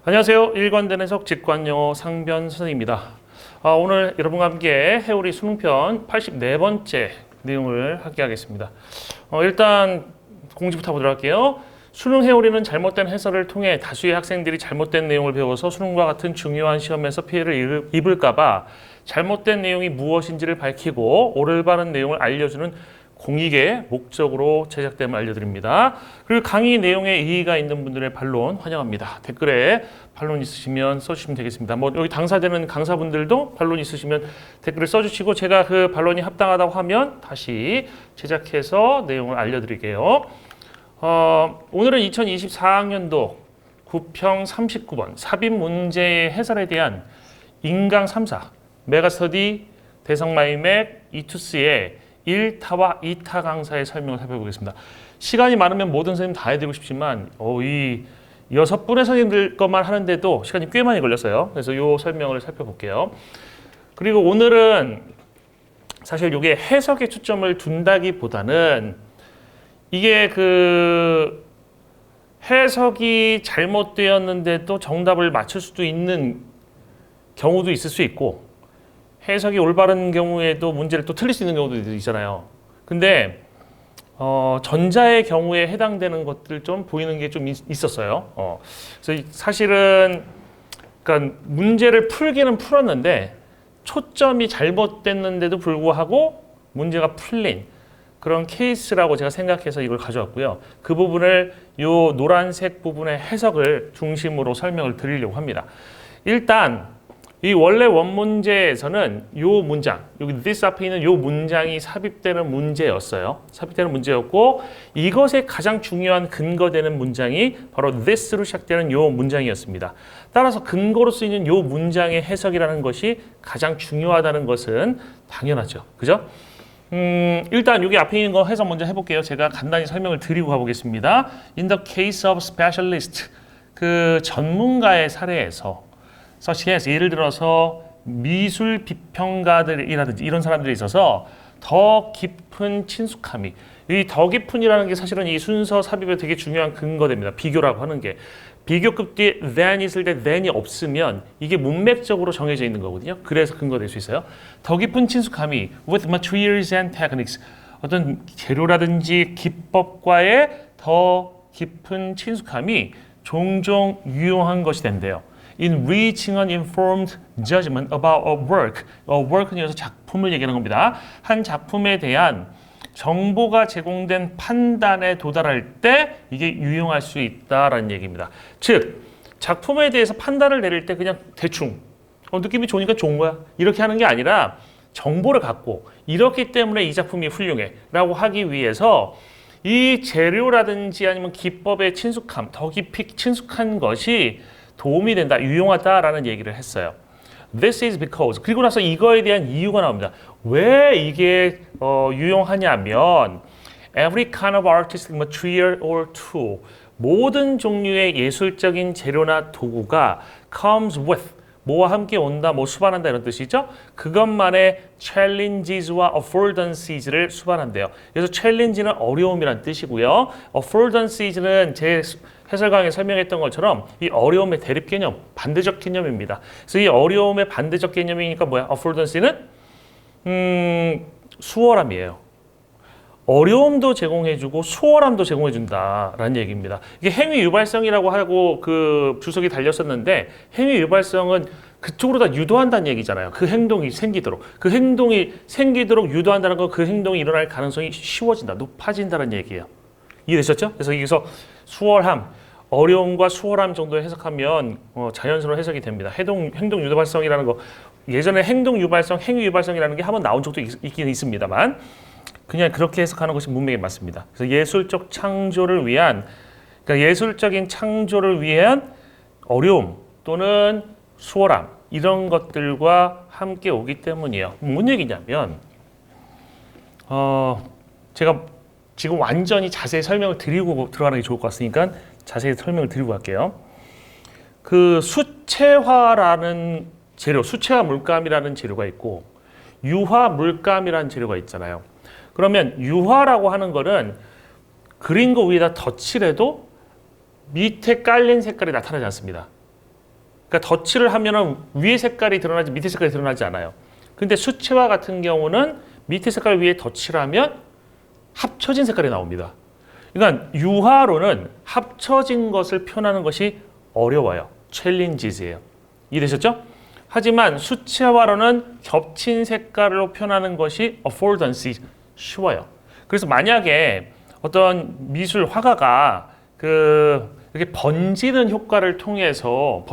안녕하세요. 일관된 해석 직관영어 상변 선생입니다. 오늘 여러분과 함께 해오리 수능편 84번째 내용을 함께 하겠습니다. 일단 공지부터 보도록 할게요. 수능 해오리는 잘못된 해설을 통해 다수의 학생들이 잘못된 내용을 배워서 수능과 같은 중요한 시험에서 피해를 입을까봐 잘못된 내용이 무엇인지를 밝히고 올바른 내용을 알려주는 공익의 목적으로 제작됨을 알려드립니다. 그리고 강의 내용에 이의가 있는 분들의 반론 환영합니다. 댓글에 반론 있으시면 써주시면 되겠습니다. 여기 당사되는 강사분들도 반론 있으시면 댓글을 써주시고 제가 그 반론이 합당하다고 하면 다시 제작해서 내용을 알려드릴게요. 오늘은 2024학년도 9평 39번 삽입 문제의 해설에 대한 인강 3사 메가스터디 대성마이맥 이투스의 1타와 2타 강사의 설명을 살펴보겠습니다. 시간이 많으면 모든 선생님 다 해드리고 싶지만 이 6분의 선생님들 것만 하는데도 시간이 꽤 많이 걸렸어요. 그래서 이 설명을 살펴볼게요. 그리고 오늘은 사실 이게 해석에 초점을 둔다기보다는 이게 해석이 잘못되었는데도 정답을 맞출 수도 있는 경우도 있을 수 있고 해석이 올바른 경우에도 문제를 또 틀릴 수 있는 경우도 있잖아요. 근데 전자의 경우에 해당되는 것들 좀 보이는 게 좀 있었어요. 그래서 사실은 그러니까 문제를 풀기는 풀었는데 초점이 잘못됐는데도 불구하고 문제가 풀린 그런 케이스라고 제가 생각해서 이걸 가져왔고요. 그 부분을 요 노란색 부분의 해석을 중심으로 설명을 드리려고 합니다. 일단 이 원래 원문제에서는 요 문장, 여기 this 앞에 있는 요 문장이 삽입되는 문제였어요. 삽입되는 문제였고 이것에 가장 중요한 근거되는 문장이 바로 this로 시작되는 요 문장이었습니다. 따라서 근거로 쓰이는 요 문장의 해석이라는 것이 가장 중요하다는 것은 당연하죠. 그죠? 일단 여기 앞에 있는 거 해석 먼저 해볼게요. 제가 간단히 설명을 드리고 가보겠습니다. In the case of specialist, 그 전문가의 사례에서 such as 예를 들어서 미술 비평가들이라든지 이런 사람들이 있어서 더 깊은 친숙함이 이 더 깊은이라는 게 사실은 이 순서 삽입에 되게 중요한 근거됩니다. 비교라고 하는 게 비교급 뒤에 than 있을 때 than이 없으면 이게 문맥적으로 정해져 있는 거거든요. 그래서 근거될 수 있어요. 더 깊은 친숙함이 with materials and techniques 어떤 재료라든지 기법과의 더 깊은 친숙함이 종종 유용한 것이 된대요. In reaching an informed judgment about a work. work는 여기서 작품을 얘기하는 겁니다. 한 작품에 대한 정보가 제공된 판단에 도달할 때 이게 유용할 수 있다라는 얘기입니다. 즉, 작품에 대해서 판단을 내릴 때 그냥 대충 느낌이 좋으니까 좋은 거야. 이렇게 하는 게 아니라 정보를 갖고 이렇기 때문에 이 작품이 훌륭해 라고 하기 위해서 이 재료라든지 아니면 기법의 친숙함, 더 깊이 친숙한 것이 도움이 된다, 유용하다라는 얘기를 했어요. This is because. 그리고 나서 이거에 대한 이유가 나옵니다. 왜 이게 유용하냐면 every kind of artistic material or tool 모든 종류의 예술적인 재료나 도구가 comes with 뭐와 함께 온다, 수반한다 이런 뜻이죠. 그것만의 challenges와 affordances를 수반한대요. 그래서 challenge는 어려움이란 뜻이고요. affordances는 제 해설 강의에 설명했던 것처럼 이 어려움의 대립 개념, 반대적 개념입니다. 그래서 이 어려움의 반대적 개념이니까 뭐야? affordance는 수월함이에요. 어려움도 제공해주고 수월함도 제공해준다라는 얘기입니다. 이게 행위 유발성이라고 하고 그 주석이 달렸었는데 행위 유발성은 그쪽으로 다 유도한다는 얘기잖아요. 그 행동이 생기도록. 그 행동이 생기도록 유도한다는 건 그 행동이 일어날 가능성이 쉬워진다, 높아진다는 얘기예요. 이해되셨죠? 그래서 여기서 수월함, 어려움과 수월함 정도 해석하면 자연스러운 해석이 됩니다. 행동 유발성이라는 거 예전에 행동 유발성, 행위 유발성이라는 게 한번 나온 적도 있긴 있습니다만 그냥 그렇게 해석하는 것이 문맥에 맞습니다. 그래서 예술적 창조를 위한, 그러니까 예술적인 창조를 위한 어려움 또는 수월함 이런 것들과 함께 오기 때문이에요. 뭔 얘기냐면 제가 지금 완전히 자세히 설명을 드리고 들어가는 게 좋을 것 같으니까 자세히 설명을 드리고 갈게요. 그 수채화라는 재료, 수채화 물감이라는 재료가 있고 유화 물감이라는 재료가 있잖아요. 그러면 유화라고 하는 거는 그린 거 위에다 덧칠해도 밑에 깔린 색깔이 나타나지 않습니다. 그러니까 덧칠을 하면은 위에 색깔이 드러나지 밑에 색깔이 드러나지 않아요. 근데 수채화 같은 경우는 밑에 색깔 위에 덧칠하면 합쳐진 색깔이 나옵니다. 그러니까 유화로는 합쳐진 것을 표현하는 것이 어려워요. 챌린지스예요. 이해되셨죠? 하지만 수채화로는 겹친 색깔로 표현하는 것이 affordancy 쉬워요. 그래서 만약에 어떤 미술 화가가 이렇게 번지는 효과를 통해서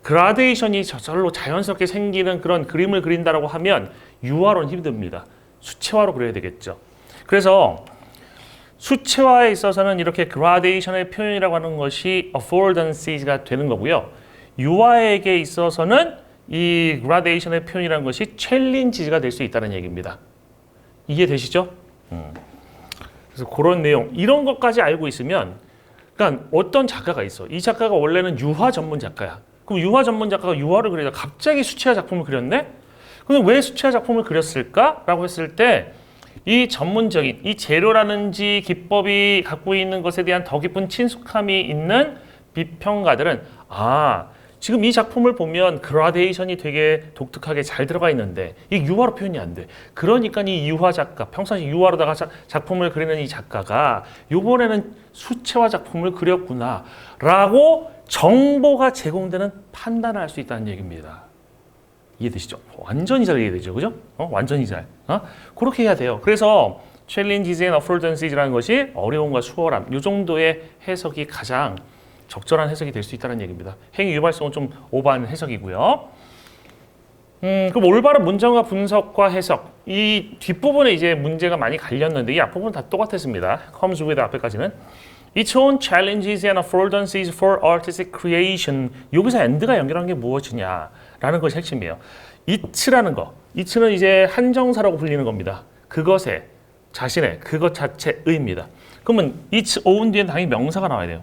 그라데이션이 저절로 자연스럽게 생기는 그런 그림을 그린다라고 하면 유화로는 힘듭니다. 수채화로 그려야 되겠죠. 그래서 수채화에 있어서는 이렇게 그라데이션의 표현이라고 하는 것이 affordance가 되는 거고요. 유화에게 있어서는 이 그라데이션의 표현이라는 것이 챌린지가 될 수 있다는 얘기입니다. 이해되시죠? 그래서 그런 내용, 이런 것까지 알고 있으면, 그러니까 어떤 작가가 있어. 이 작가가 원래는 유화 전문 작가야. 그럼 유화 전문 작가가 유화를 그리다 갑자기 수채화 작품을 그렸네? 그럼 왜 수채화 작품을 그렸을까라고 했을 때 이 전문적인 이 재료라든지 기법이 갖고 있는 것에 대한 더 깊은 친숙함이 있는 비평가들은 지금 이 작품을 보면 그라데이션이 되게 독특하게 잘 들어가 있는데 이 유화로 표현이 안 돼. 그러니까 이 유화 작가, 평상시 유화로다가 작품을 그리는 이 작가가 이번에는 수채화 작품을 그렸구나 라고 정보가 제공되는 판단을 할 수 있다는 얘기입니다. 이해되시죠? 완전히 잘 이해되죠, 그죠? 완전히 잘. 그렇게 해야 돼요. 그래서 challenges and affordance라는 것이 어려움과 수월함, 이 정도의 해석이 가장 적절한 해석이 될 수 있다는 얘기입니다. 행위 유발성은 좀 오버한 해석이고요. 그럼 올바른 문장과 분석과 해석, 이 뒷부분에 이제 문제가 많이 갈렸는데 이 앞부분은 다 똑같았습니다. comes with 앞에까지는. Its own challenges and affordances for artistic creation. 여기서 and가 연결한 게 무엇이냐라는 것이 핵심이에요. it라는 거, it는 이제 한정사라고 불리는 겁니다. 그것의, 자신의, 그것 자체의입니다. 그러면 its own 뒤에 당연히 명사가 나와야 돼요.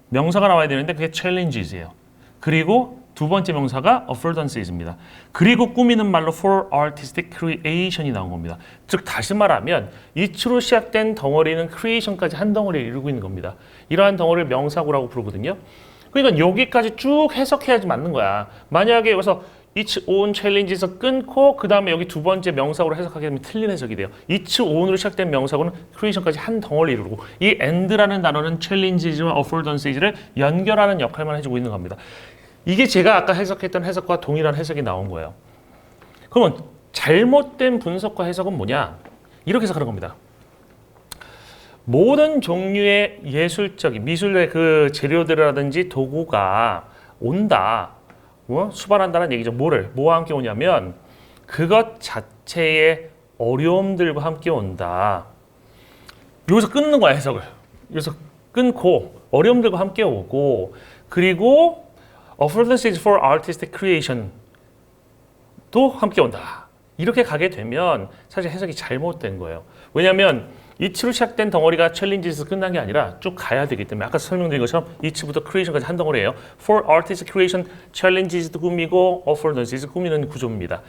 명사가 나와야 되는데 그게 challenges예요. 그리고 두 번째 명사가 affordances입니다. 그리고 꾸미는 말로 for artistic creation이 나온 겁니다. 즉 다시 말하면 it로 시작된 덩어리는 creation까지 한 덩어리를 이루고 있는 겁니다. 이러한 덩어리를 명사구라고 부르거든요. 그러니까 여기까지 쭉 해석해야지 맞는 거야. 만약에 여기서 its own challenges에서 끊고 그 다음에 여기 두 번째 명사구로 해석하게 되면 틀린 해석이 돼요. its own으로 시작된 명사구는 creation까지 한 덩어리를 이루고 이 and라는 단어는 challenges와 affordances를 연결하는 역할만 해주고 있는 겁니다. 이게 제가 아까 해석했던 해석과 동일한 해석이 나온 거예요. 그러면 잘못된 분석과 해석은 뭐냐? 이렇게 해석하는 겁니다. 모든 종류의 예술적인 미술의 그 재료들이라든지 도구가 온다. 수반한다는 얘기죠. 뭐와 함께 오냐면 그것 자체의 어려움들과 함께 온다. 여기서 끊는 거야, 해석을. 여기서 끊고 어려움들과 함께 오고 그리고 affordances for artistic creation 도 함께 온다. 이렇게 가게 되면 사실 해석이 잘못된 거예요. 왜냐하면 it로 시작된 덩어리가 challenges에서 끝난 게 아니라 쭉 가야 되기 때문에 아까 설명드린 것처럼 it부터 creation까지 한 덩어리예요. for artistic creation, challenges도 꾸미고 affordances 꾸미는 구조입니다.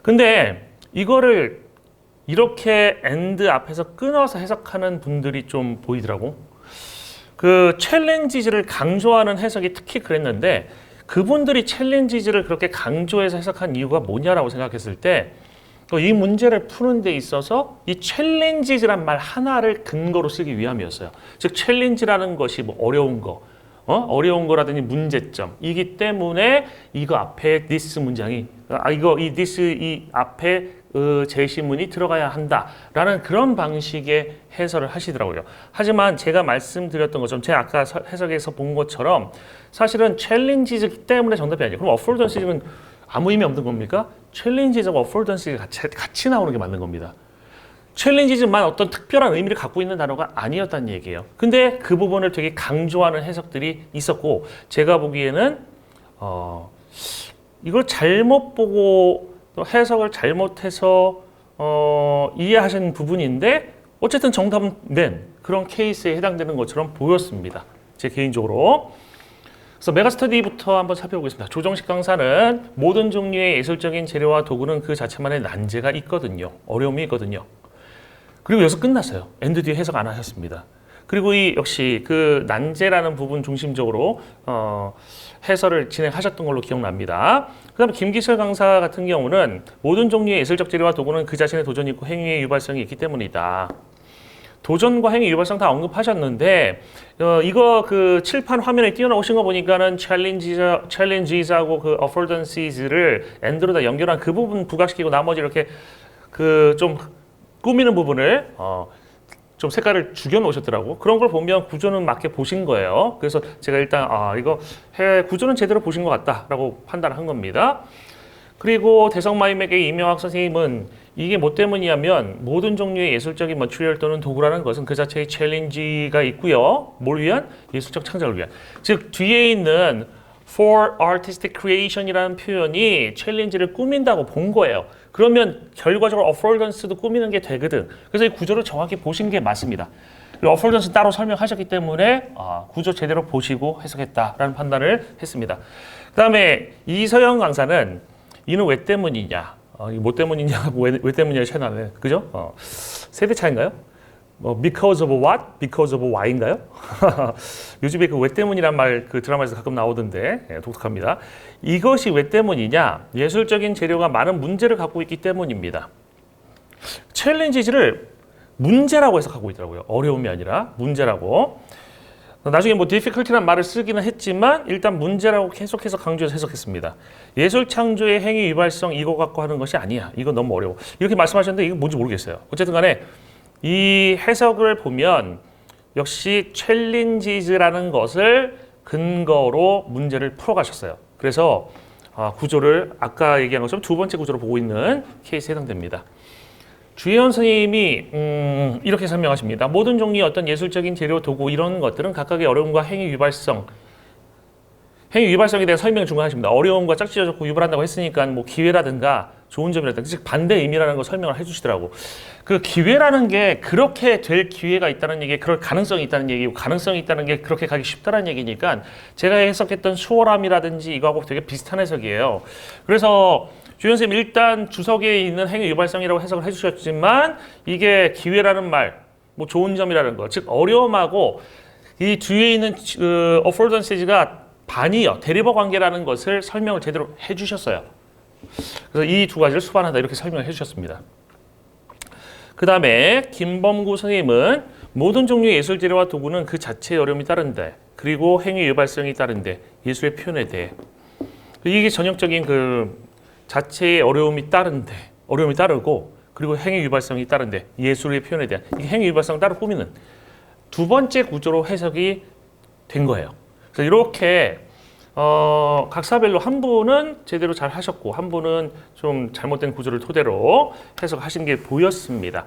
근데 이거를 이렇게 and 앞에서 끊어서 해석하는 분들이 좀 보이더라고. 그 challenges를 강조하는 해석이 특히 그랬는데 그분들이 challenges를 그렇게 강조해서 해석한 이유가 뭐냐라고 생각했을 때 이 문제를 푸는 데 있어서 이 challenges란 말 하나를 근거로 쓰기 위함이었어요. 즉 challenge라는 것이 뭐 어려운 거, 어려운 거라든지 문제점이기 때문에 이거 앞에 this 문장이 이 앞에 제시문이 들어가야 한다라는 그런 방식의 해설을 하시더라고요. 하지만 제가 말씀드렸던 것처럼 제가 아까 해석에서 본 것처럼 사실은 challenges 때문에 정답이 아니에요. 그럼 affordance는 아무 의미 없는 겁니까? challenges하고 affordance가 같이 나오는 게 맞는 겁니다. challenges만 어떤 특별한 의미를 갖고 있는 단어가 아니었다는 얘기예요. 근데 그 부분을 되게 강조하는 해석들이 있었고 제가 보기에는 이걸 잘못 보고 또 해석을 잘못해서 이해하신 부분인데 어쨌든 정답은 낸 그런 케이스에 해당되는 것처럼 보였습니다. 제 개인적으로. 그래서 메가스터디부터 한번 살펴보겠습니다. 조정식 강사는 모든 종류의 예술적인 재료와 도구는 그 자체만의 난제가 있거든요. 어려움이 있거든요. 그리고 여기서 끝났어요. 엔드 뒤에 해석 안 하셨습니다. 그리고 이 역시 그 난제라는 부분 중심적으로 해설을 진행하셨던 걸로 기억납니다. 그다음에 김기철 강사 같은 경우는 모든 종류의 예술적 재료와 도구는 그 자신의 도전이 있고 행위의 유발성이 있기 때문이다. 도전과 행위 유발성 다 언급하셨는데 이거 그 칠판 화면에 띄워놓으신 거 보니까는 challenges하고 그 affordances를 and로다 연결한 그 부분 부각시키고 나머지 이렇게 그 좀 꾸미는 부분을 좀 색깔을 죽여 놓으셨더라고. 그런 걸 보면 구조는 맞게 보신 거예요. 그래서 제가 일단 이거 구조는 제대로 보신 것 같다라고 판단한 겁니다. 그리고 대성마임에게 이명학 선생님은 이게 뭐 때문이냐면 모든 종류의 예술적인 머티리얼 또는 도구라는 것은 그 자체의 챌린지가 있고요. 뭘 위한? 예술적 창작을 위한. 즉 뒤에 있는 for artistic creation이라는 표현이 챌린지를 꾸민다고 본 거예요. 그러면 결과적으로 affordance도 꾸미는 게 되거든. 그래서 이 구조를 정확히 보신 게 맞습니다. affordance는 따로 설명하셨기 때문에 구조 제대로 보시고 해석했다라는 판단을 했습니다. 그 다음에 이서영 강사는 이는 왜 때문이냐? 뭐 때문이냐? 왜 때문이냐? 채널에 그죠? 세대 차인가요? Because of what? Because of why인가요? 요즘에 그 왜 때문이란 말 그 드라마에서 가끔 나오던데 독특합니다. 이것이 왜 때문이냐? 예술적인 재료가 많은 문제를 갖고 있기 때문입니다. 챌린지를 문제라고 해석하고 있더라고요. 어려움이 아니라 문제라고. 나중에 뭐 difficulty란 말을 쓰기는 했지만 일단 문제라고 계속해서 강조해서 해석했습니다. 예술 창조의 행위 유발성 이거 갖고 하는 것이 아니야. 이거 너무 어려워. 이렇게 말씀하셨는데 이거 뭔지 모르겠어요. 어쨌든 간에 이 해석을 보면 역시 챌린지즈라는 것을 근거로 문제를 풀어가셨어요. 그래서 구조를 아까 얘기한 것처럼 두 번째 구조로 보고 있는 케이스에 해당됩니다. 주혜원 선생님이 이렇게 설명하십니다. 모든 종류의 어떤 예술적인 재료, 도구 이런 것들은 각각의 어려움과 행위 유발성에 대한 설명 중간하십니다. 어려움과 짝지어졌고 유발한다고 했으니까 뭐 기회라든가 좋은 점이라든가 즉 반대 의미라는 걸 설명을 해주시더라고. 그 기회라는 게 그렇게 될 기회가 있다는 얘기, 그럴 가능성이 있다는 얘기고 가능성이 있다는 게 그렇게 가기 쉽다는 얘기니까 제가 해석했던 수월함이라든지 이거하고 되게 비슷한 해석이에요. 그래서 주현 선생님 일단 주석에 있는 행위 유발성이라고 해석을 해주셨지만 이게 기회라는 말, 뭐 좋은 점이라는 거, 즉 어려움하고 이 뒤에 있는 affordance가 반이요 대립어 관계라는 것을 설명을 제대로 해주셨어요. 그래서 이 두 가지를 수반한다 이렇게 설명을 해주셨습니다. 그 다음에 김범구 선생님은 모든 종류의 예술 재료와 도구는 그 자체의 어려움이 따른데 그리고 행위 유발성이 따른데 예술의 표현에 대해 이게 전형적인 그 자체의 어려움이 따르고 그리고 행위 유발성이 따른데 예술의 표현에 대한 이 행위 유발성을 따로 꾸미는 두 번째 구조로 해석이 된 거예요. 그래서 이렇게 각사별로 한 분은 제대로 잘 하셨고 한 분은 좀 잘못된 구조를 토대로 해석하신 게 보였습니다.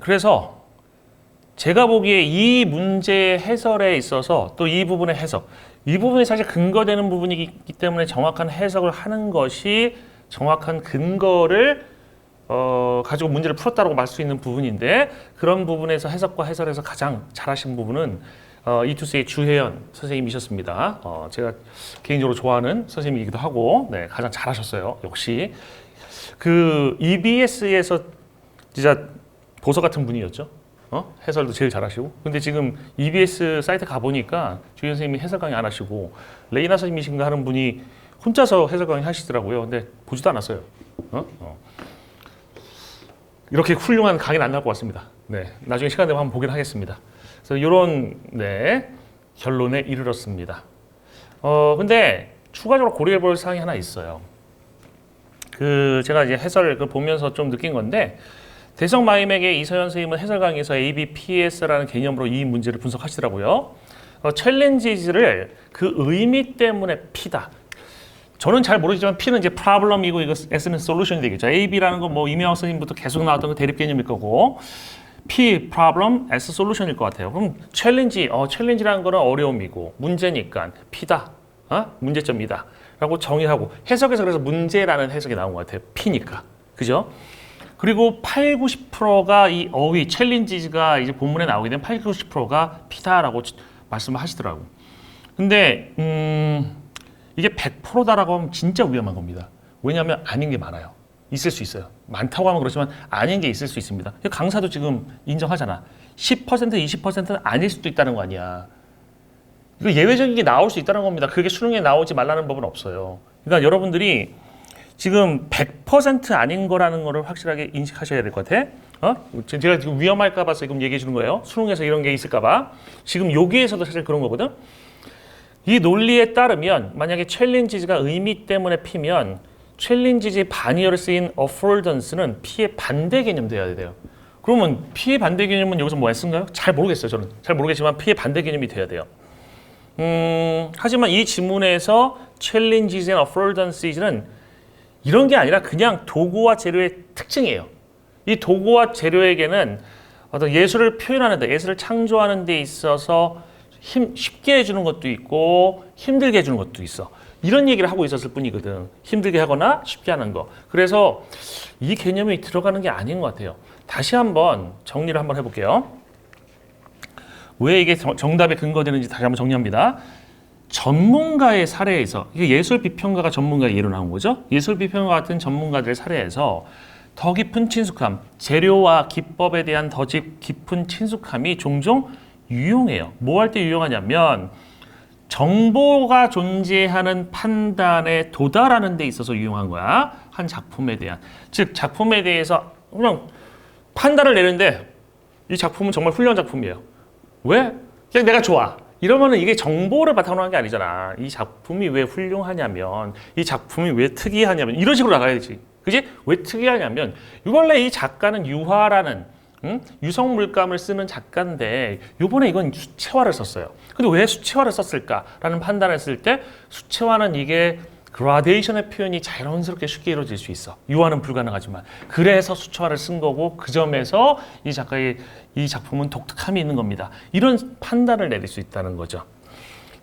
그래서 제가 보기에 이 문제 해설에 있어서 또 이 부분의 해석, 이 부분이 사실 근거되는 부분이기 때문에 정확한 해석을 하는 것이 정확한 근거를 가지고 문제를 풀었다고 말 수 있는 부분인데 그런 부분에서 해석과 해설에서 가장 잘하신 부분은 이투스의 주혜연 선생님이셨습니다. 제가 개인적으로 좋아하는 선생님이기도 하고 가장 잘하셨어요. 역시 그 EBS에서 진짜 보석 같은 분이었죠. 해설도 제일 잘하시고 근데 지금 EBS 사이트 가보니까 주혜연 선생님이 해설 강의 안 하시고 레이나 선생님이신가 하는 분이 혼자서 해설 강의 하시더라고요. 근데 보지도 않았어요. 이렇게 훌륭한 강의는 안 나올 것 같습니다. 나중에 시간 되면 한번 보긴 하겠습니다. 그래서 이런 결론에 이르렀습니다. 근데 추가적으로 고려해 볼 사항이 하나 있어요. 제가 이제 해설을 보면서 좀 느낀 건데 대성마임에게 이서연 선생님은 해설 강의에서 ABPS라는 개념으로 이 문제를 분석하시더라고요. 챌린지를 그 의미 때문에 P다. 저는 잘 모르지만 P는 이제 problem이고 이거 S는 solution이 되겠죠. AB라는 건 뭐 이명학 선생님부터 계속 나왔던 그 대립 개념일 거고 P, problem, S, solution일 것 같아요. 그럼 챌린지라는 거는 어려움이고 문제니까 P다. 문제점이다. 라고 정의하고 해석에서 그래서 문제라는 해석이 나온 것 같아요. P니까. 그죠? 그리고 80, 90%가 이 어휘, 챌린지가 이제 본문에 나오게 되면 80, 90%가 P다라고 말씀을 하시더라고요. 근데 이게 100%다라고 하면 진짜 위험한 겁니다. 왜냐하면 아닌 게 많아요. 있을 수 있어요. 많다고 하면 그렇지만 아닌 게 있을 수 있습니다. 강사도 지금 인정하잖아. 10%, 20%는 아닐 수도 있다는 거 아니야. 이거 예외적인 게 나올 수 있다는 겁니다. 그게 수능에 나오지 말라는 법은 없어요. 그러니까 여러분들이 지금 100% 아닌 거라는 거를 확실하게 인식하셔야 될 것 같아. 제가 지금 위험할까 봐서 지금 얘기해 주는 거예요. 수능에서 이런 게 있을까 봐. 지금 여기에서도 사실 그런 거거든. 이 논리에 따르면 만약에 챌린지가 의미 때문에 피면 챌린지의 반의어를 쓰인 affordance는 피의 반대 개념 돼야 돼요. 그러면 피의 반대 개념은 여기서 뭐에 쓴가요? 잘 모르겠어요. 저는 잘 모르겠지만 피의 반대 개념이 돼야 돼요. 하지만 이 지문에서 challenges and affordances는 이런 게 아니라 그냥 도구와 재료의 특징이에요. 이 도구와 재료에게는 어떤 예술을 표현하는 데, 예술을 창조하는 데 있어서 쉽게 해주는 것도 있고 힘들게 해주는 것도 있어. 이런 얘기를 하고 있었을 뿐이거든. 힘들게 하거나 쉽게 하는 거. 그래서 이 개념이 들어가는 게 아닌 것 같아요. 다시 한번 정리를 한번 해볼게요. 왜 이게 정답에 근거되는지 다시 한번 정리합니다. 전문가의 사례에서, 이게 예술비평가가 전문가의 예로 나온 거죠. 예술비평가 같은 전문가들의 사례에서 더 깊은 친숙함, 재료와 기법에 대한 더 깊은 친숙함이 종종 유용해요. 뭐 할 때 유용하냐면 정보가 존재하는 판단에 도달하는 데 있어서 유용한 거야. 한 작품에 대한. 즉 작품에 대해서 그냥 판단을 내는데 이 작품은 정말 훌륭한 작품이에요. 왜? 그냥 내가 좋아. 이러면은 이게 정보를 바탕으로 한 게 아니잖아. 이 작품이 왜 훌륭하냐면, 이 작품이 왜 특이하냐면, 이런 식으로 나가야지. 그지? 왜 특이하냐면, 원래 이 작가는 유화라는 유성 물감을 쓰는 작가인데, 요번에 이건 수채화를 썼어요. 근데 왜 수채화를 썼을까라는 판단을 했을 때, 수채화는 이게 그라데이션의 표현이 자연스럽게 쉽게 이루어질 수 있어. 유화는 불가능하지만. 그래서 수채화를 쓴 거고 그 점에서 이 작가의 이 작품은 독특함이 있는 겁니다. 이런 판단을 내릴 수 있다는 거죠.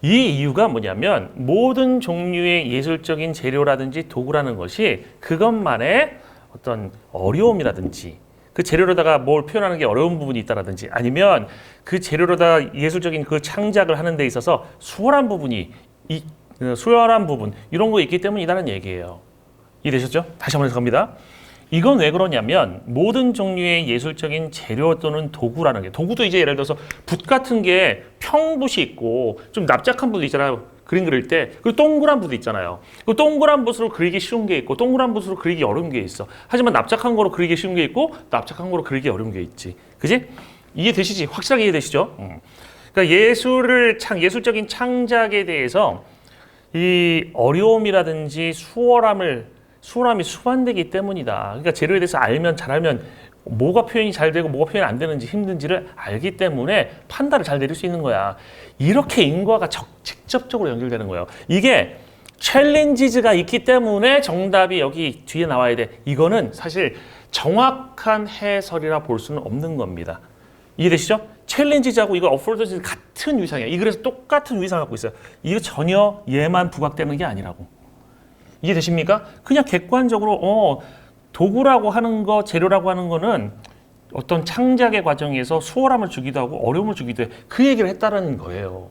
이 이유가 뭐냐면 모든 종류의 예술적인 재료라든지 도구라는 것이 그것만의 어떤 어려움이라든지 그 재료로다가 뭘 표현하는 게 어려운 부분이 있다라든지 아니면 그 재료로다가 예술적인 그 창작을 하는 데 있어서 수월한 부분이 수월한 부분 이런 거 있기 때문이라는 얘기예요. 이해되셨죠? 다시 한번 해석합니다. 이건 왜 그러냐면 모든 종류의 예술적인 재료 또는 도구라는 게 도구도 이제 예를 들어서 붓 같은 게 평붓이 있고 좀 납작한 붓도 있잖아요. 그림 그릴 때 그리고 동그란 붓도 있잖아요. 그 동그란 붓으로 그리기 쉬운 게 있고 동그란 붓으로 그리기 어려운 게 있어. 하지만 납작한 거로 그리기 쉬운 게 있고 납작한 거로 그리기 어려운 게 있지. 그지? 이해되시지? 확실하게 이해되시죠? 그러니까 예술적인 창작에 대해서 이 어려움이라든지 수월함이 수반되기 때문이다. 그러니까 재료에 대해서 잘 알면 뭐가 표현이 잘 되고 뭐가 표현이 안 되는지 힘든지를 알기 때문에 판단을 잘 내릴 수 있는 거야. 이렇게 인과가 직접적으로 연결되는 거예요. 이게 챌린지즈가 있기 때문에 정답이 여기 뒤에 나와야 돼. 이거는 사실 정확한 해설이라 볼 수는 없는 겁니다. 이해되시죠? 챌린지하고 이거 어포던스 같은 위상이야. 이 그래서 똑같은 위상을 갖고 있어요. 이거 전혀 얘만 부각되는 게 아니라고. 이해되십니까? 그냥 객관적으로 도구라고 하는 거, 재료라고 하는 거는 어떤 창작의 과정에서 수월함을 주기도 하고 어려움을 주기도 해. 그 얘기를 했다는 거예요.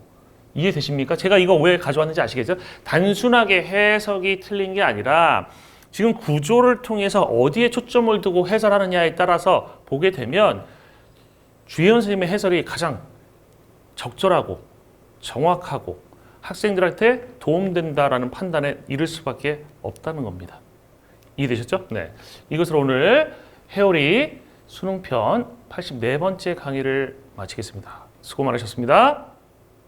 이해되십니까? 제가 이거 왜 가져왔는지 아시겠죠? 단순하게 해석이 틀린 게 아니라 지금 구조를 통해서 어디에 초점을 두고 해설하느냐에 따라서 보게 되면 주혜원 선생님의 해설이 가장 적절하고 정확하고 학생들한테 도움된다라는 판단에 이를 수밖에 없다는 겁니다. 이해되셨죠? 네. 이것으로 오늘 회오리 수능편 84번째 강의를 마치겠습니다. 수고 많으셨습니다.